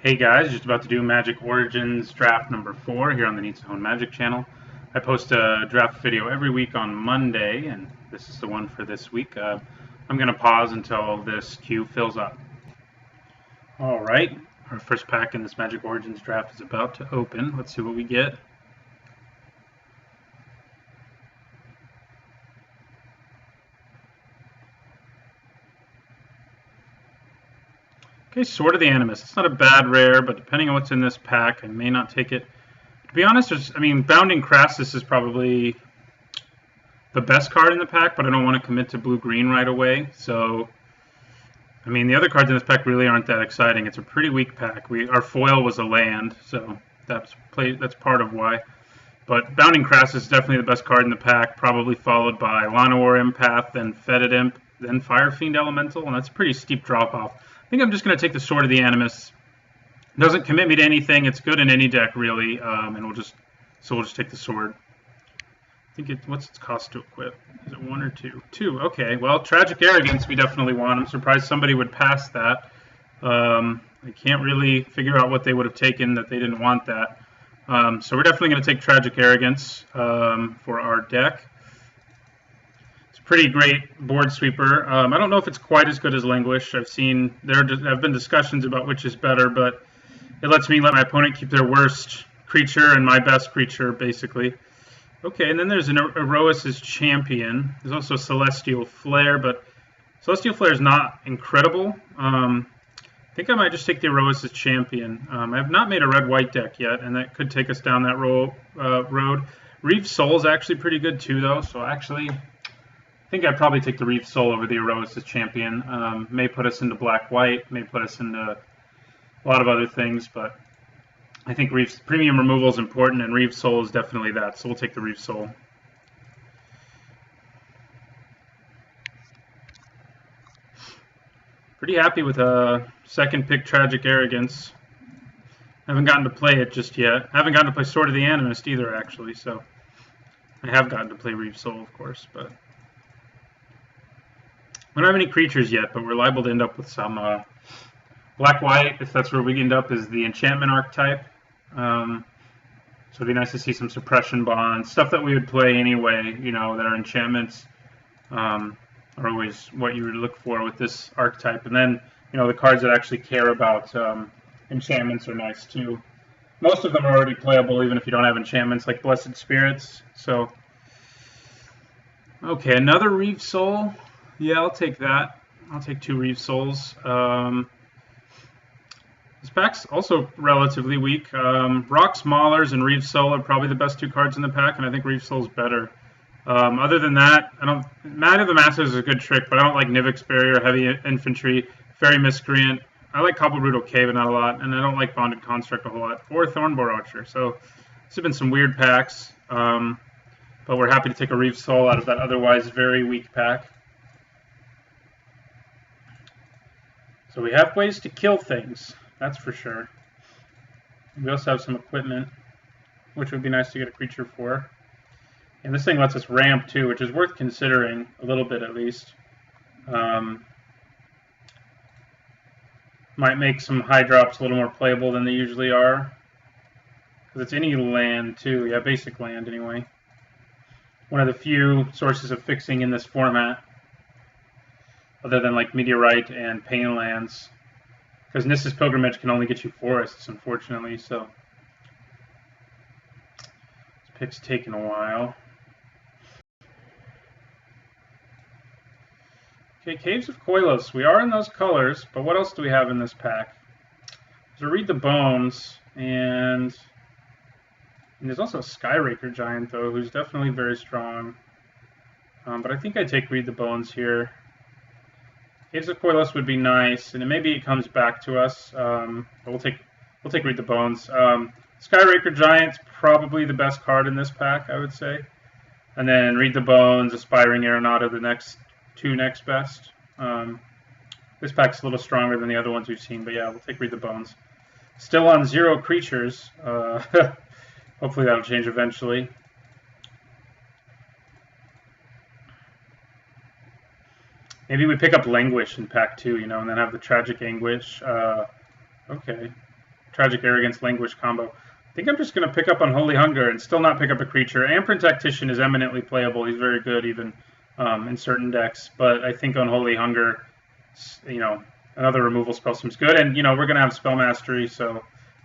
Hey guys, just about to do Magic Origins draft number 4 here on the Needs to Hone Magic channel. I post a draft video every week on Monday, and this is the one for this week. I'm going to pause until this queue fills up. Alright, our first pack in this Magic Origins draft is about to open. Let's see what we get. Okay, Sword of the Animus. It's not a bad rare, but depending on what's in this pack, I may not take it. To be honest, Bounding Crassus is probably the best card in the pack, but I don't want to commit to blue-green right away. So, the other cards in this pack really aren't that exciting. It's a pretty weak pack. Our foil was a land, so that's part of why. But Bounding Crassus is definitely the best card in the pack, probably followed by Llanowar Empath, then Fetid Imp, then Firefiend Elemental, and that's a pretty steep drop-off. I think I'm just going to take the Sword of the Animus. It doesn't commit me to anything. It's good in any deck, really, and we'll just take the Sword. I think what's its cost to equip? Is it 1 or 2? 2. Okay. Well, Tragic Arrogance we definitely want. I'm surprised somebody would pass that. I can't really figure out what they would have taken that they didn't want that. So we're definitely going to take Tragic Arrogance for our deck. Pretty great board sweeper. I don't know if it's quite as good as Languish. There have been discussions about which is better, but it lets me let my opponent keep their worst creature and my best creature, basically. Okay, and then there's an Erois' Champion. There's also Celestial Flare, but Celestial Flare is not incredible. I think I might just take the Erois' Champion. I have not made a red-white deck yet, and that could take us down that road. Reef Soul is actually pretty good too, though, so actually I think I'd probably take the Reef Soul over the Erois' Champion. May put us into black-white, may put us into a lot of other things, but I think premium removal is important, and Reef Soul is definitely that, so we'll take the Reef Soul. Pretty happy with a second pick Tragic Arrogance. Haven't gotten to play it just yet. Haven't gotten to play Sword of the Animist either, actually, so I have gotten to play Reef Soul, of course, but we don't have any creatures yet, but we're liable to end up with some black-white, if that's where we end up, is the enchantment archetype. So it'd be nice to see some suppression bonds, stuff that we would play anyway, that are enchantments, are always what you would look for with this archetype. And then, the cards that actually care about enchantments are nice too. Most of them are already playable, even if you don't have enchantments, like Blessed Spirits. So, okay, another Reef Soul. Yeah, I'll take that. I'll take 2 Reef Souls. This pack's also relatively weak. Rocks, Maulers, and Reef Soul are probably the best 2 cards in the pack, and I think Reef Soul's better. Other than that, Mad of the Masters is a good trick, but I don't like Nivix Barrier, Heavy Infantry, Fairy Miscreant. I like Cobbleroot okay, but not a lot, and I don't like Bonded Construct a whole lot, or Thornbore Archer. So this have been some weird packs, but we're happy to take a Reef Soul out of that otherwise very weak pack. So we have ways to kill things, that's for sure. We also have some equipment, which would be nice to get a creature for. And this thing lets us ramp too, which is worth considering, a little bit at least. Might make some high drops a little more playable than they usually are. Because it's any land too, yeah, basic land anyway. One of the few sources of fixing in this format, other than like Meteorite and Pain lands, because Nissa's Pilgrimage can only get you forests, unfortunately. So this pick's taken a while. Okay, Caves of Koilos. We are in those colors, but what else do we have in this pack? There's a Read the Bones, and there's also a Skyraker Giant, though, who's definitely very strong. But I think I'd take Read the Bones here. Caves of Koilos would be nice, and maybe it comes back to us. But we'll take Read the Bones. Skyraker Giant's probably the best card in this pack, I would say. And then Read the Bones, Aspiring Aeronauta, the next 2 next best. This pack's a little stronger than the other ones we've seen, but yeah, we'll take Read the Bones. Still on 0 creatures. Hopefully that'll change eventually. Maybe we pick up Languish in pack 2, and then have the Tragic Anguish. Okay. Tragic Arrogance, Languish combo. I think I'm just going to pick up Unholy Hunger and still not pick up a creature. Amprint Tactician is eminently playable. He's very good even in certain decks. But I think Unholy Hunger, another removal spell seems good. And, we're going to have Spell Mastery, so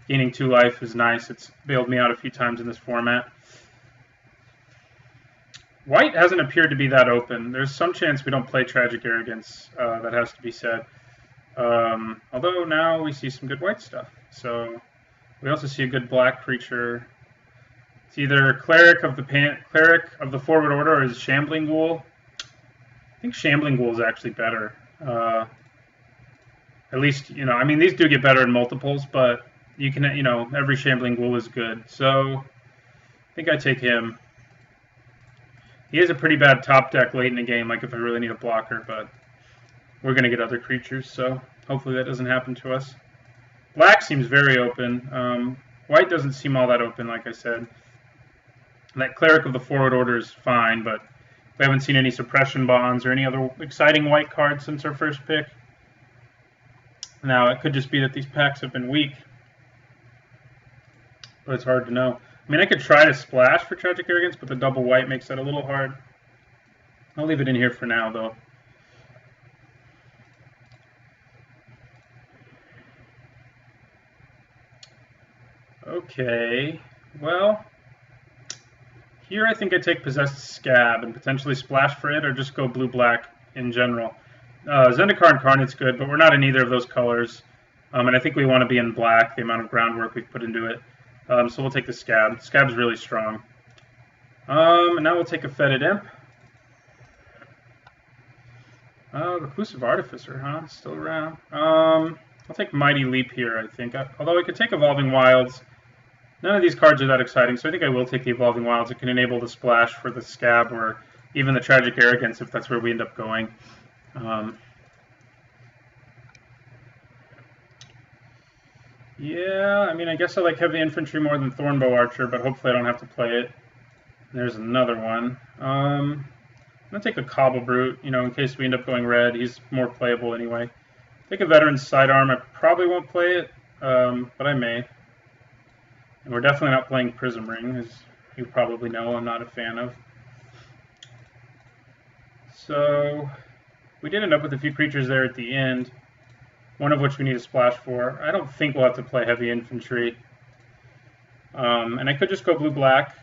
gaining 2 life is nice. It's bailed me out a few times in this format. White hasn't appeared to be that open. There's some chance we don't play Tragic Arrogance. That has to be said. Although now we see some good white stuff. So we also see a good black creature. It's either Cleric of the Forward Order or is Shambling Ghoul. I think Shambling Ghoul is actually better. At least, these do get better in multiples, but you can, every Shambling Ghoul is good. So I think I take him. He is a pretty bad top deck late in the game, like if I really need a blocker, but we're going to get other creatures, so hopefully that doesn't happen to us. Black seems very open. White doesn't seem all that open, like I said. That Cleric of the Forward Order is fine, but we haven't seen any Suppression Bonds or any other exciting white cards since our first pick. Now, it could just be that these packs have been weak, but it's hard to know. I could try to splash for Tragic Arrogance, but the double white makes that a little hard. I'll leave it in here for now, though. Okay, well, here I think I take Possessed Scab and potentially splash for it, or just go blue-black in general. Zendikar Incarnate's good, but we're not in either of those colors. And I think we want to be in black, the amount of groundwork we've put into it. So we'll take the Scab. Scab's really strong. And now we'll take a Fetid Imp. Reclusive Artificer, huh? Still around. I'll take Mighty Leap here, I think. Although I could take Evolving Wilds. None of these cards are that exciting, so I think I will take the Evolving Wilds. It can enable the splash for the Scab or even the Tragic Arrogance if that's where we end up going. Yeah, I guess I like Heavy Infantry more than Thornbow Archer, but hopefully I don't have to play it. There's another one. I'm going to take a Cobble Brute, in case we end up going red. He's more playable anyway. Take a Veteran's Sidearm. I probably won't play it, but I may. And we're definitely not playing Prism Ring, as you probably know I'm not a fan of. So we did end up with a few creatures there at the end, one of which we need a splash for. I don't think we'll have to play Heavy Infantry. And I could just go blue-black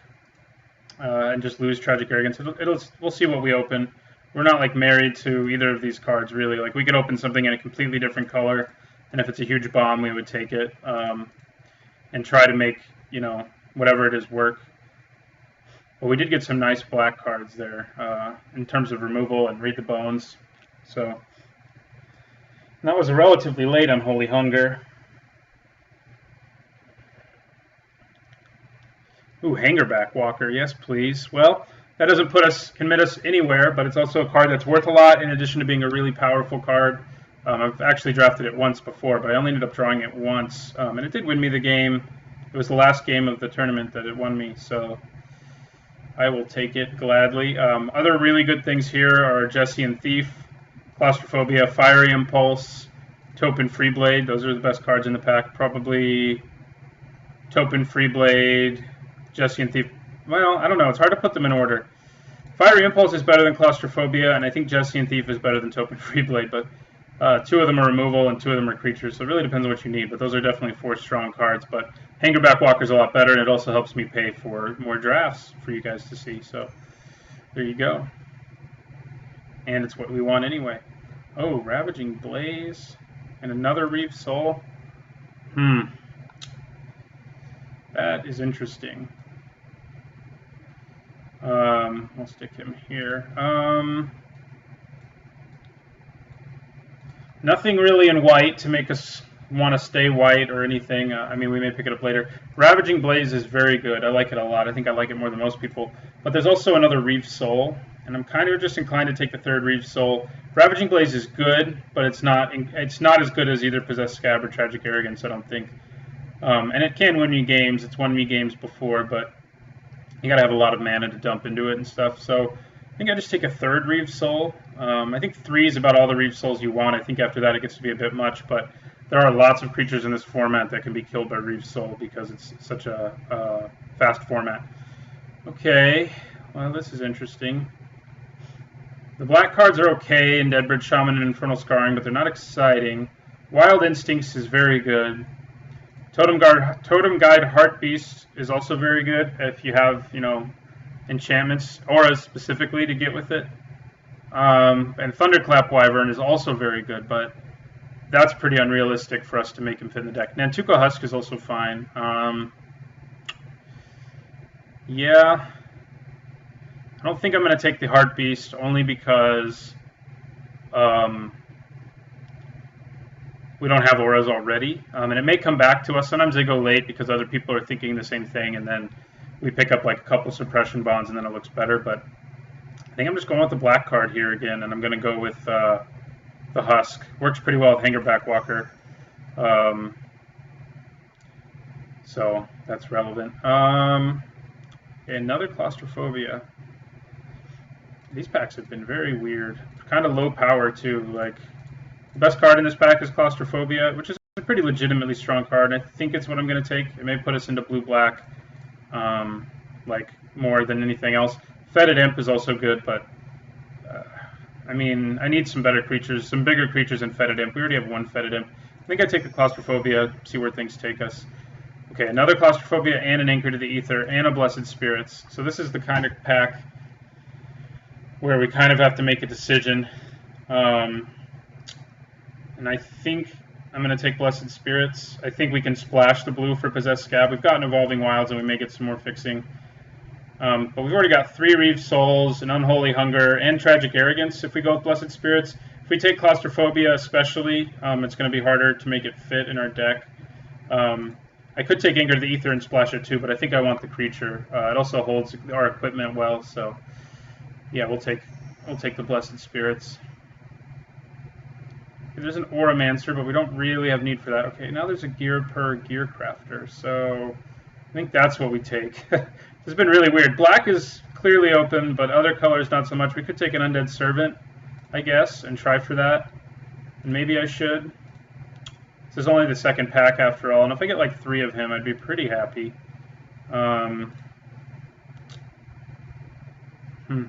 and just lose Tragic Arrogance. We'll see what we open. We're not married to either of these cards, really. We could open something in a completely different color, and if it's a huge bomb, we would take it and try to make, whatever it is work. But we did get some nice black cards there in terms of removal and Read the Bones. So and that was a relatively late Unholy Hunger. Ooh, Hangerback Walker, yes please. Well, that doesn't commit us anywhere, but it's also a card that's worth a lot in addition to being a really powerful card. I've actually drafted it once before, but I only ended up drawing it once, and it did win me the game. It was the last game of the tournament that it won me, so I will take it gladly. Other really good things here are Jessian Thief, Claustrophobia, Fiery Impulse, Topin Freeblade. Those are the best cards in the pack. Probably Topin Freeblade, Jessian Thief. Well, I don't know. It's hard to put them in order. Fiery Impulse is better than Claustrophobia, and I think Jessian Thief is better than Topin Freeblade, but two of them are removal and two of them are creatures, so it really depends on what you need, but those are definitely 4 strong cards. But Hangerback Walker is a lot better, and it also helps me pay for more drafts for you guys to see, so there you go. And it's what we want anyway. Oh, Ravaging Blaze and another Reeve Soul. That is interesting. We'll stick him here. Nothing really in white to make us want to stay white or anything. We may pick it up later. Ravaging Blaze is very good. I like it a lot. I think I like it more than most people. But there's also another Reeve Soul, and I'm kind of just inclined to take the third Reeve Soul. Ravaging Blaze is good, but it's not as good as either Possessed Scab or Tragic Arrogance, I don't think. And it can win me games. It's won me games before, but you got to have a lot of mana to dump into it and stuff. So I think I just take a third Reeve Soul. I think 3 is about all the Reeve Souls you want. I think after that it gets to be a bit much, but there are lots of creatures in this format that can be killed by Reeve's Soul because it's such a fast format. Okay, well, this is interesting. The black cards are okay in Deadbridge Shaman and Infernal Scarring, but they're not exciting. Wild Instincts is very good. Totem Guide Heartbeast is also very good if you have, enchantments, auras specifically to get with it. And Thunderclap Wyvern is also very good, but that's pretty unrealistic for us to make him fit in the deck. Nantuko Husk is also fine. Yeah. I don't think I'm going to take the Heart Beast only because we don't have auras already. And it may come back to us. Sometimes they go late because other people are thinking the same thing, and then we pick up like a couple suppression bonds and then it looks better. But I think I'm just going with the black card here again, and I'm going to go with the Husk. Works pretty well with Hangerback Walker. So that's relevant. Another Claustrophobia. These packs have been very weird. Kind of low power, too. Like, the best card in this pack is Claustrophobia, which is a pretty legitimately strong card. I think it's what I'm going to take. It may put us into blue-black, like, more than anything else. Fetid Imp is also good, but, I mean, I need some better creatures, some bigger creatures than Fetid Imp. We already have one Fetid Imp. I think I take the Claustrophobia, see where things take us. Okay, another Claustrophobia and an Anchor to the Ether and a Blessed Spirits. So this is the kind of pack where we kind of have to make a decision. And I think I'm going to take Blessed Spirits. I think we can splash the blue for Possessed Scab. We've gotten Evolving Wilds and we may get some more fixing. But we've already got 3 Reeve's Souls, an Unholy Hunger, and Tragic Arrogance if we go with Blessed Spirits. If we take Claustrophobia especially, it's going to be harder to make it fit in our deck. I could take Anchor to the Ether and splash it too, but I think I want the creature. It also holds our equipment well, so yeah, we'll take the Blessed Spirits. There's an Auramancer, but we don't really have need for that. Okay, now there's a Gear per Gear Crafter, so I think that's what we take. This has been really weird. Black is clearly open, but other colors not so much. We could take an Undead Servant, I guess, and try for that. And maybe I should. This is only the second pack after all, and if I get like 3 of him, I'd be pretty happy.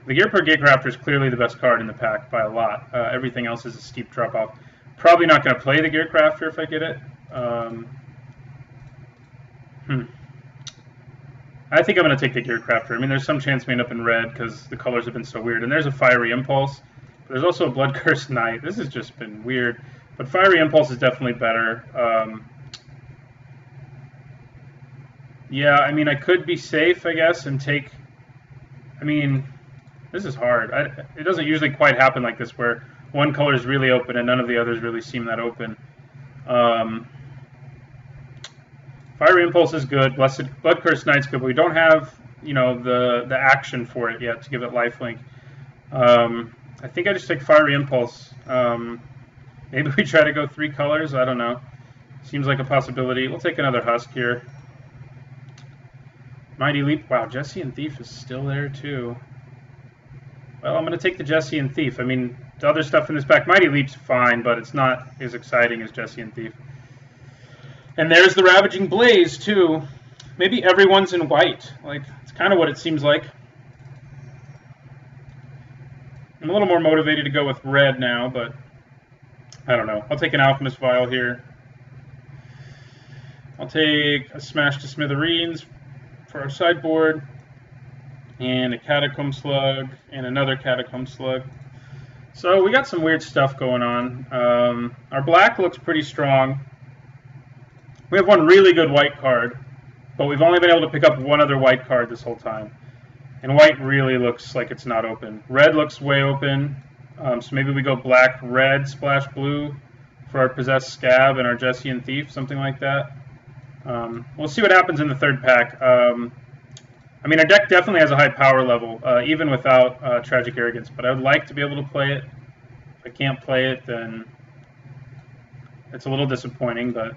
The Gear per Gatecrafter is clearly the best card in the pack by a lot. Everything else is a steep drop-off. Probably not going to play the Gearcrafter if I get it. I think I'm going to take the Gearcrafter. I mean, there's some chance we end up in red because the colors have been so weird. And there's a Fiery Impulse. But there's also a Blood-Cursed Knight. This has just been weird. But Fiery Impulse is definitely better. Yeah, I mean, I could be safe, I guess, and take... I mean... This is hard. It doesn't usually quite happen like this, where one color is really open and none of the others really seem that open. Fiery Impulse is good. Blood-Cursed Knight's good, but we don't have, the action for it yet to give it lifelink. I think I just take Fiery Impulse. Maybe we try to go 3 colors. I don't know. Seems like a possibility. We'll take another Husk here. Mighty Leap. Wow, Jesse and Thief is still there too. Well, I'm going to take the Jesse and Thief. I mean, the other stuff in this pack, Mighty Leap's fine, but it's not as exciting as Jesse and Thief. And there's the Ravaging Blaze, too. Maybe everyone's in white. Like, it's kind of what it seems like. I'm a little more motivated to go with red now, but I don't know. I'll take an Alchemist Vial here. I'll take a Smash to Smithereens for our sideboard. And a Catacomb Slug, and another Catacomb Slug. So we got some weird stuff going on. Our black looks pretty strong. We have one really good white card, but we've only been able to pick up one other white card this whole time. And white really looks like it's not open. Red looks way open, so maybe we go black, red, splash blue for our Possessed Scab and our Jesse and Thief, something like that. We'll see what happens in the third pack. I mean, our deck definitely has a high power level, even without Tragic Arrogance, but I would like to be able to play it. If I can't play it, then it's a little disappointing, but,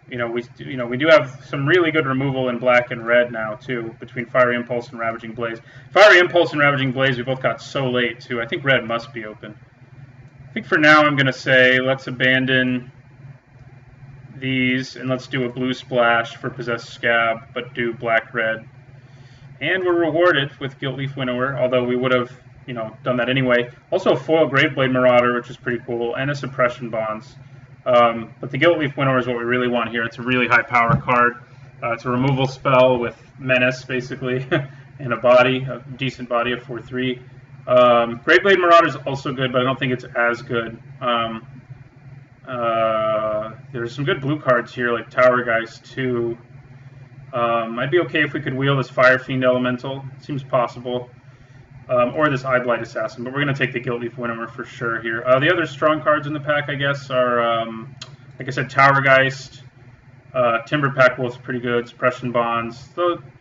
we do have some really good removal in black and red now, too, between Fiery Impulse and Ravaging Blaze. Fiery Impulse and Ravaging Blaze we both got so late, too. I think red must be open. I think for now I'm going to say let's abandon these, and let's do a blue splash for Possessed Scab, but do black-red. And we're rewarded with Gilt-Leaf Winnower, although we would have, done that anyway. Also a foil Graveblade Marauder, which is pretty cool, and a Suppression Bonds. But the Gilt-Leaf Winnower is what we really want here. It's a really high-power card. It's a removal spell with Menace, basically, and a decent body of 4/3. Graveblade Marauder is also good, but I don't think it's as good. There's some good blue cards here, like Tower Geist, too. I'd be okay if we could wheel this Fire Fiend Elemental. Seems possible. Or this Eyeblight Assassin, but we're going to take the Gilt-Leaf Winnower for sure here. The other strong cards in the pack, I guess, are, like I said, Tower Geist. Timber Pack Wolf's pretty good. Suppression Bonds.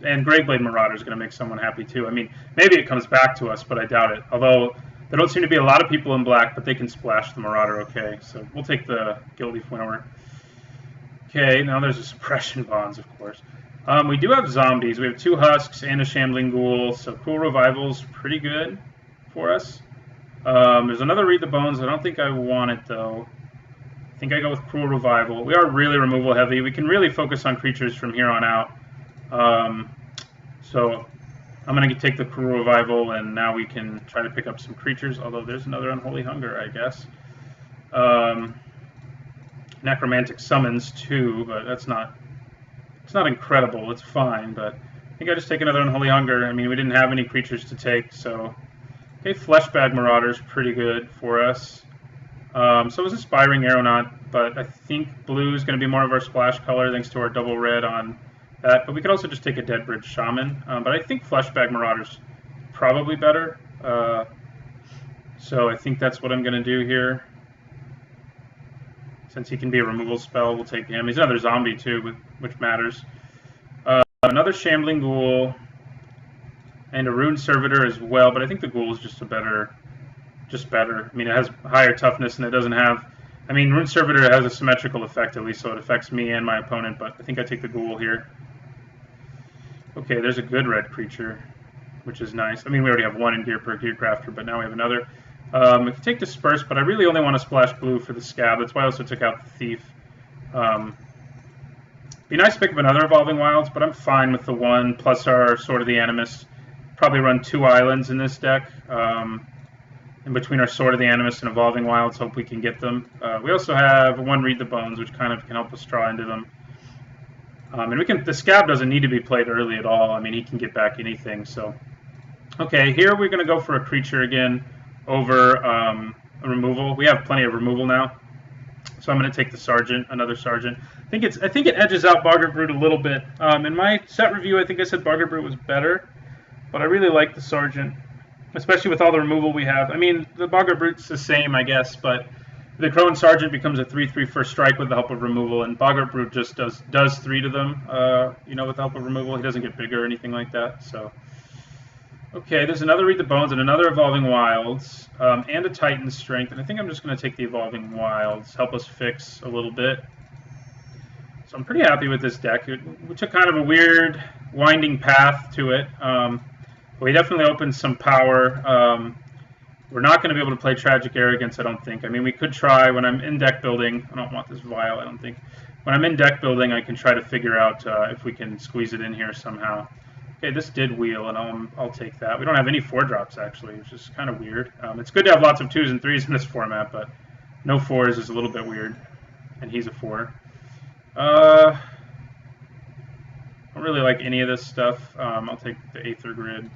And Graveblade Marauder is going to make someone happy, too. I mean, maybe it comes back to us, but I doubt it. Although, there don't seem to be a lot of people in black, but they can splash the Marauder okay. So we'll take the Gilt-Leaf Winnower. Okay, now there's a Suppression Bonds, of course. We do have zombies. We have 2 Husks and a Shambling Ghoul, so Cruel Revival's pretty good for us. There's another Read the Bones. I don't think I want it, though. I think I go with Cruel Revival. We are really removal heavy. We can really focus on creatures from here on out. So I'm going to take the Cruel Revival, and now we can try to pick up some creatures, although there's another Unholy Hunger, I guess. Necromantic Summons, too, but that's not... It's not incredible. It's fine, but I think I just take another Unholy Hunger. I mean, we didn't have any creatures to take, so... Okay, Fleshbag Marauder's pretty good for us. So is Aspiring Aeronaut, but I think blue is going to be more of our splash color thanks to our double red on that. But we could also just take a Deadbridge Shaman. But I think Fleshbag Marauder's probably better. So I think that's what I'm going to do here. Since he can be a removal spell, we'll take him. He's another zombie, too, which matters. Another Shambling Ghoul. And a Rune Servitor as well, but I think the Ghoul is just better. I mean, it has higher toughness, and it doesn't have... I mean, Rune Servitor has a symmetrical effect, at least, so it affects me and my opponent, but I think I take the Ghoul here. Okay, there's a good red creature, which is nice. I mean, we already have 1 in Gear per Gearcrafter, but now we have another. We can take Disperse, but I really only want to splash blue for the Scab. That's why I also took out the Thief. Be nice to pick up another Evolving Wilds, but I'm fine with the 1, plus our Sword of the Animus. Probably run 2 islands in this deck. In between our Sword of the Animus and Evolving Wilds, hope we can get them. We also have 1 Read the Bones, which kind of can help us draw into them. And the Scab doesn't need to be played early at all. I mean, he can get back anything. So, okay, here we're going to go for a creature again over a removal. We have plenty of removal now. So I'm going to take the Sergeant, another Sergeant. I think it edges out Boggart Brute a little bit. In my set review, I think I said Boggart Brute was better, but I really like the Sergeant, especially with all the removal we have. I mean, the Boggart Brute's the same, I guess, but the Crone Sergeant becomes a 3/3 first strike with the help of removal, and Boggart Brute just does 3 to them, with the help of removal. He doesn't get bigger or anything like that. So, okay, there's another Read the Bones and another Evolving Wilds, and a Titan's Strength, and I think I'm just going to take the Evolving Wilds, help us fix a little bit. So I'm pretty happy with this deck. We took kind of a weird winding path to it. We definitely opened some power. We're not going to be able to play Tragic Arrogance, I don't think. I mean, we could try when I'm in deck building. I don't want this vial, I don't think. When I'm in deck building, I can try to figure out if we can squeeze it in here somehow. Okay, this did wheel, and I'll take that. We don't have any 4-drops, actually, which is kind of weird. It's good to have lots of 2s and 3s in this format, but no 4s is a little bit weird. And he's a 4. I don't really like any of this stuff. I'll take the Aether Grid.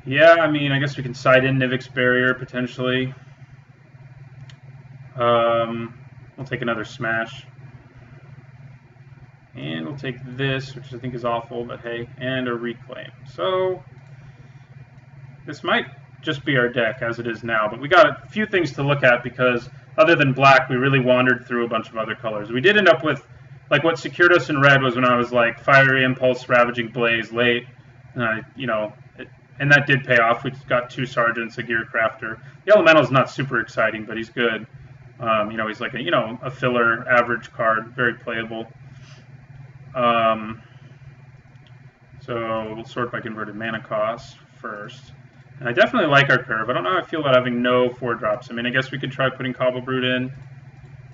Yeah, I mean, I guess we can side in Nivix Barrier, potentially. We'll take another Smash. And we'll take this, which I think is awful, but hey, and a Reclaim. So, this might just be our deck as it is now, but we got a few things to look at because other than black, we really wandered through a bunch of other colors. We did end up with, like, what secured us in red was when I was like, Fiery Impulse, Ravaging Blaze late, and and that did pay off. We got 2 Sergeants, a Gearcrafter. The Elemental's not super exciting, but he's good. He's like a filler average card, very playable. So we'll sort by converted mana cost first. And I definitely like our curve. I don't know how I feel about having no 4-drops. I mean, I guess we could try putting Cobble Brute in.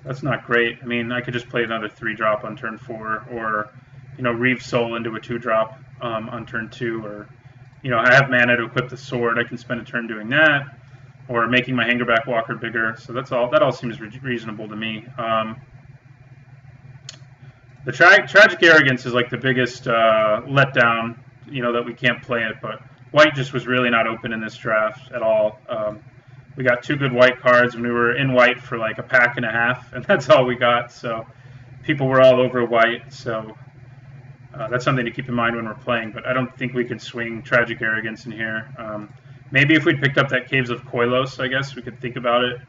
That's not great. I mean, I could just play another 3-drop on turn 4, or, Reeve Soul into a 2-drop on turn 2, or, I have mana to equip the sword. I can spend a turn doing that, or making my Hangerback Walker bigger. So that's all. That all seems reasonable to me. The Tragic Arrogance is like the biggest letdown, that we can't play it. But white just was really not open in this draft at all. We got 2 good white cards, and we were in white for like a pack and a half, and that's all we got. So people were all over white. So that's something to keep in mind when we're playing. But I don't think we could swing Tragic Arrogance in here. Maybe if we'd picked up that Caves of Koilos, I guess we could think about it.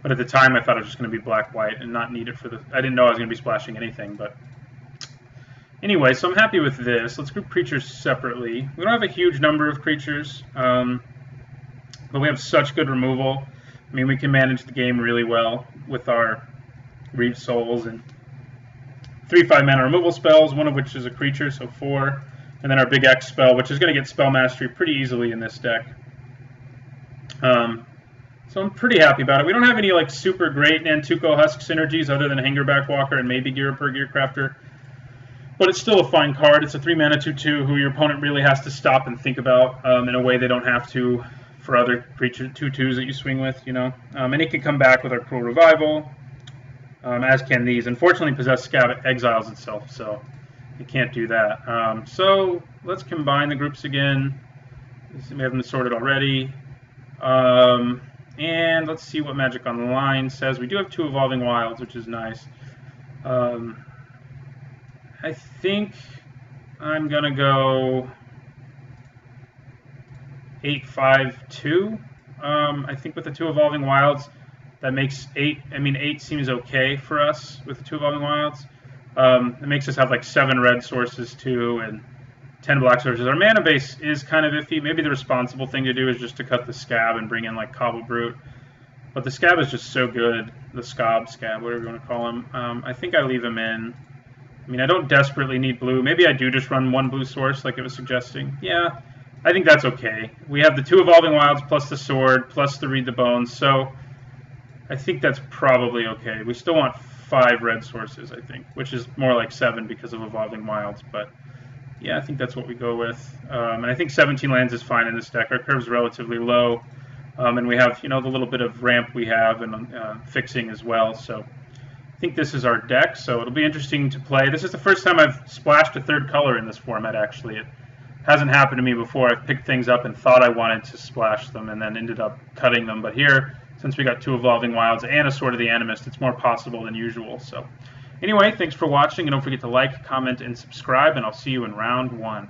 But at the time, I thought it was just going to be black-white and not need it for the... I didn't know I was going to be splashing anything, but... Anyway, so I'm happy with this. Let's group creatures separately. We don't have a huge number of creatures, but we have such good removal. I mean, we can manage the game really well with our Reeve Souls and 3/5 mana removal spells, one of which is a creature, so 4. And then our big X spell, which is going to get Spell Mastery pretty easily in this deck. So I'm pretty happy about it. We don't have any like super great Nantuko Husk synergies other than Hangerback Walker and maybe Ghirapur Gearcrafter. But it's still a fine card. It's a 3-mana 2/2 who your opponent really has to stop and think about in a way they don't have to for other creature 2/2s that you swing with, And it can come back with our Cruel Revival, as can these. Unfortunately, Possessed Scab exiles itself, so you can't do that. So let's combine the groups again. We have them sorted already. And let's see what Magic Online says. We do have 2 Evolving Wilds, which is nice. I think I'm going to go 8/5/2. I think with the 2 Evolving Wilds, that makes 8. I mean, 8 seems okay for us with the 2 Evolving Wilds. It makes us have like 7 red sources too, and 10 black sources. Our mana base is kind of iffy. Maybe the responsible thing to do is just to cut the Scab and bring in like Cobble Brute. But the Scab is just so good. The Scab, whatever you want to call him. I think I leave him in. I mean, I don't desperately need blue. Maybe I do just run 1 blue source like it was suggesting. Yeah, I think that's okay. We have the 2 Evolving Wilds plus the sword plus the Read the Bones. So I think that's probably okay. We still want 5 red sources, I think, which is more like 7 because of Evolving Wilds. But yeah, I think that's what we go with. And I think 17 lands is fine in this deck. Our curve's relatively low. And we have, the little bit of ramp we have and fixing as well. So I think this is our deck. So it'll be interesting to play. This is the first time I've splashed a 3rd color in this format, actually. It hasn't happened to me before. I've picked things up and thought I wanted to splash them and then ended up cutting them. But here, since we got 2 Evolving Wilds and a Sword of the Animist, it's more possible than usual. So anyway, thanks for watching, and don't forget to like, comment, and subscribe, and I'll see you in round 1.